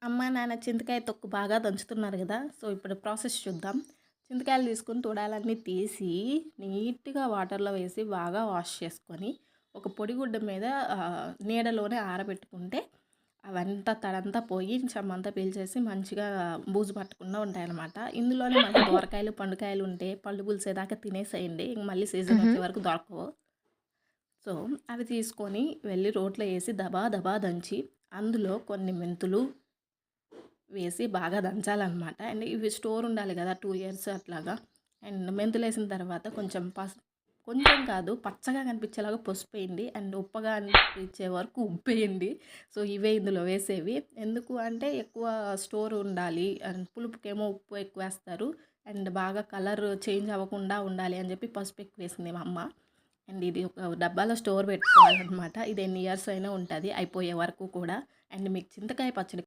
అమ్మ, నాన్న చింతకాయ తొక్కు బాగా దంచుతున్నారు గదా! సో, ఇప్పుడు ప్రాసెస్ చూద్దాం. చింతకాయలు తీసుకొని తొడాలన్నీ తీసి, నీట్‌గా వాటర్‌లో వేసి బాగా వాష్ చేసుకొని, ఒక పొడిగుడ్డ మీద నీడలోనే ఆరబెట్టుకుంటే, అవంతా తడంతా పోయి, చెమ్మంతా పీల్చేసి మంచిగా బూజు పట్టకుండా ఉంటాయనమాట. ఇందులోనే మళ్ళీ దోరకాయలు, పండుకాయలు ఉంటే పళ్ళు పులిసేదాకా తినేసేయండి. ఇంక మళ్ళీ సీజన్ హుహు. వచ్చే వరకు దొరకవు. సో, అవి తీసుకొని వెళ్లి రోట్లో ఏసి దబా దబా దంచి, అందులో కొన్ని మెంతులు వేసి బాగా దంచాలనమాట. అండ్ ఇవి స్టోర్ ఉండాలి గదా! 2 ఇయర్స్ అట్లాగా. అండ్ మెంతులేసిన తర్వాత కొంచెం కొంచెం కాదు పచ్చగా కనిపించేలాగా పసుపేయండి. అండ్ ఉప్పగా అనిపించే వరకు ఉప్పేయండి. సో, ఇవే ఇందులో వేసేవి. ఎందుకు అంటే ఎక్కువ స్టోర్ ఉండాలి. అండ్ పులుపుకేమో ఉప్పు ఎక్కువేస్తారు. అండ్ బాగా కలర్ చేంజ్ అవ్వకుండా ఉండాలి అని చెప్పి పసుపు ఎక్కువేసింది మా అమ్మ. అండ్ ఇది ఒక డబ్బాలో స్టోర్ పెట్టుకోవాలనమాట. ఇది ఎన్ని ఇయర్స్ అయినా ఉంటది అయిపోయే వరకు కూడా. అండ్ మీకు చింతకాయ పచ్చడి